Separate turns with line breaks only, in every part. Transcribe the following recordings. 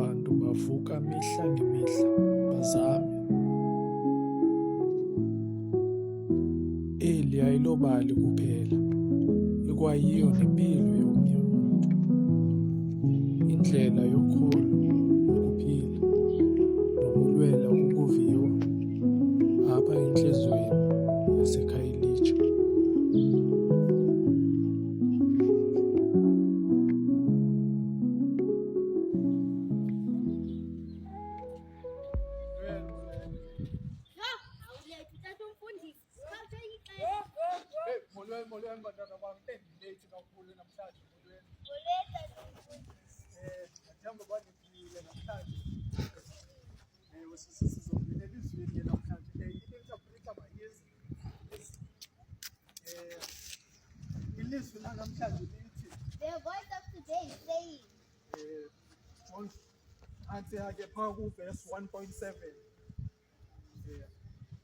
bantu bavuka mihla ngemihla bazame. Eli ayilobali kuphela, ikwayiyo nempilo yomnye umuntu, indlela yokholo nokuphila nokulwela ukuviwa apha entliziyweni yaseKhayelitsha.
Molweni bantwana bam, ndileyithi kakhulu namhlanje molweni. Ndiyathemba uba niphilile namhlanje. Ewe sizongena elizweni ke namhlanje. Into mayizi. Ilizwi lanamhlanje lithi
The voice of today is saying,
John anti ke phaa kuverse 1.7.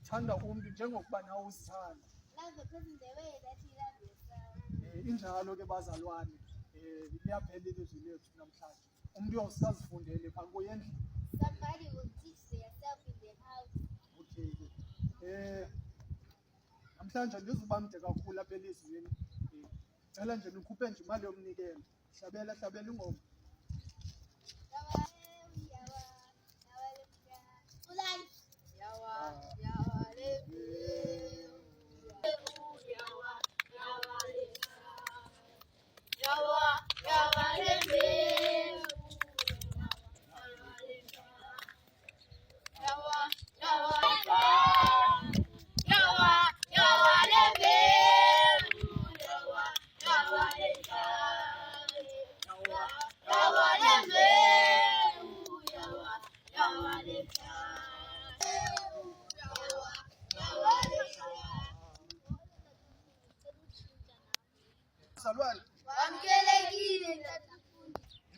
Thanda umntu njengokuba nawe uzithanda.
love the person the way that you love yourself.
Injalo ke bazalwane, liyaphela ilizwi lethu namhlanje. Umuntu uyosazifundele phaa kuyendlu.
Somebody will teach themselves in their house.
Okay ke. Namhlanje ndizuba mde kakhulu apha elizweni. Cela nje nikhuphe nje imali yomnikelo. Hlabela ingoma.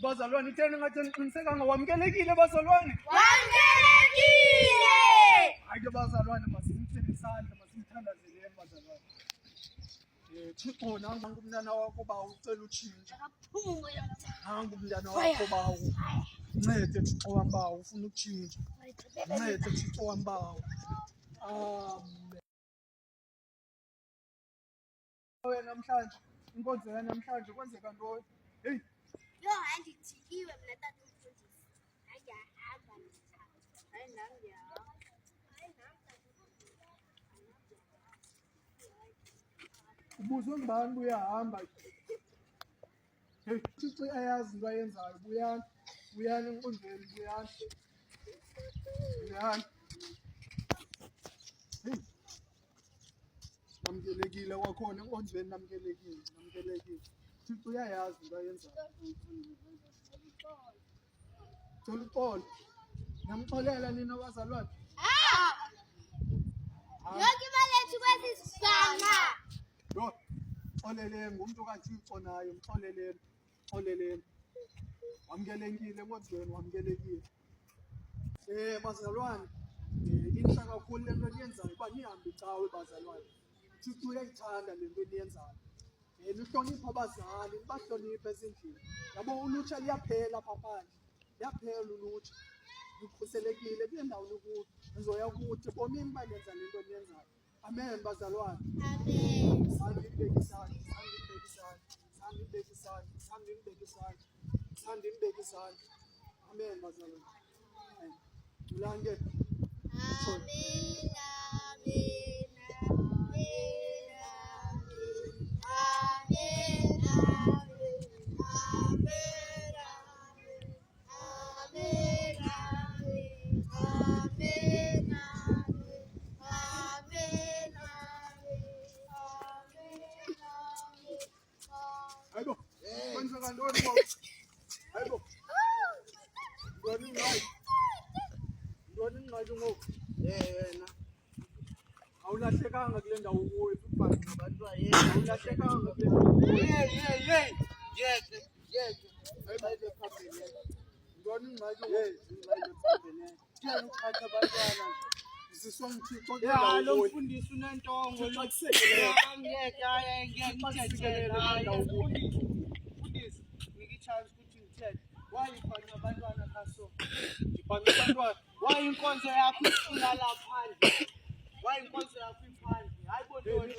Bazalwane itheni ngathi niqinisekanga wamkelekile bazalwane?
Wamkelekile!
Hayi ke bazalwane masimthele isandla masimthandazeleni bazalwane. Thixo nangu umntana wakho ba ucela utshintsha. Nangu umntana wakho ba uncede Thixo wam ba ufuna ukutshintsha. Uncede Thixo wam ba. Amen. Wena namhlanje inkonzo yanamhlanje kwenzeka ntoni? Hey.
Yo, andijikiwe mna tata umfundisi. Angiyahamba hayi nami ngiyahamba.
Ubuzwe ngibani uyahamba? Hey, Thixo ayazi into ayenzayo. Buyani enkundleni, buyani. Hey. Namkelekile kwakhona enkonzweni namkelekile. Thixo uyayazi into ayenzayo. Cela uxolo. Namxolela nina bazalwane.
Yonke imali ethu kwesi siganga.
Yo, xoleleni ngumntu kaThixo naye, mxoleleni. Wamkelekile enkonzweni, wamkelekile. Bazalwane, inhle kakhulu le nto niyenzayo uba nihambe cawe bazalwane. Thixo uyayithanda le nto niyenzayo. Nihloniphe abazali, nibahloniphe ezindlini. Yabo ulutsha liyaphela apha phandle. Liyaphela ulutsha. Nikhuselekile kule ndawo nikuyo. Nizoya kuthi bomini banenza le nto niyenzayo. Amen bazalwane.
Amen.
Sandibeke isandla. Amen bazalwane. Ulange.
Amen.
Hayibo. Kwenzeka ntoni bo? Hayibo. Ntoni ingxaki ngoku? Yena. Awulahlekanga kule ndawo ukuyo ubhanqa abantwana yena. Awulahlekanga kule ndawo ukuyo. Yeke. Hayibo phambili. Ntoni ingxaki ngoku? Kutheni uqhatha abantwana? Sisongithixo ke
ya lo mfundisi unentongo lo ngeke ngithethe mfundisi ngike chance ukuthi ngithethe wayibhanya abantwana kaso ngibhanya abantwana wayinkonzo yakho ifuna laphandle wayinkonzo yakho iphandle hayi bodoni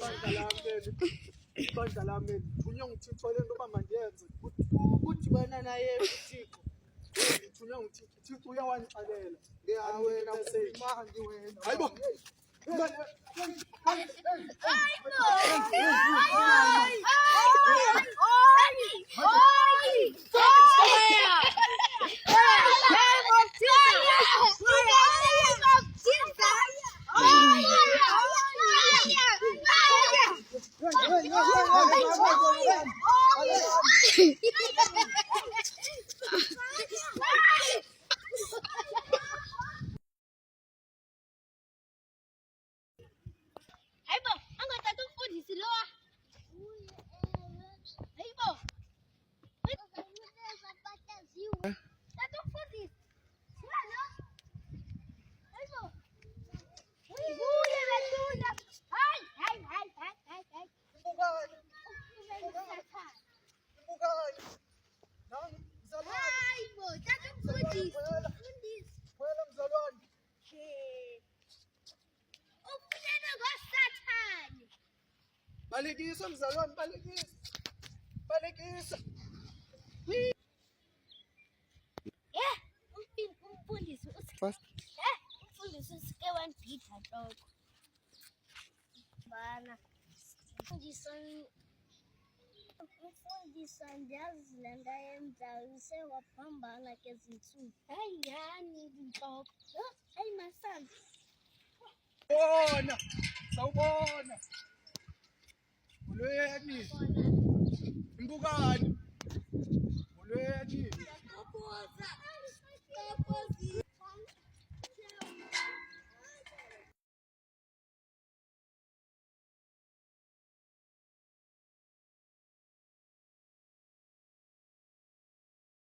ibandla lami ngithunywe nguThixo lento uba mandiyenze
udibana naye uThixo
ngithunywe nguThixo uThixo uyawandixelela wena useyimandi wena hayibo
Hayibo, angathatha umfundisi lowa. Hayibo. Tata umfundisi. Sibana. Hayibo. Ubuye bethuna. Hayi. Hayibo, tata umfundisi.
Khwela mzalwane
Ufuneka kwaSathane.
balekisa mzalwane balekisa
Umfundisi umfundisi usike wangipha nhloko. Bana. Umfundisi andiyazi le nto ayenzayo usewaphambana ke zinsuku. Hayi ngani intloko. Hayi masana.
sawubona molweni imbukani molweni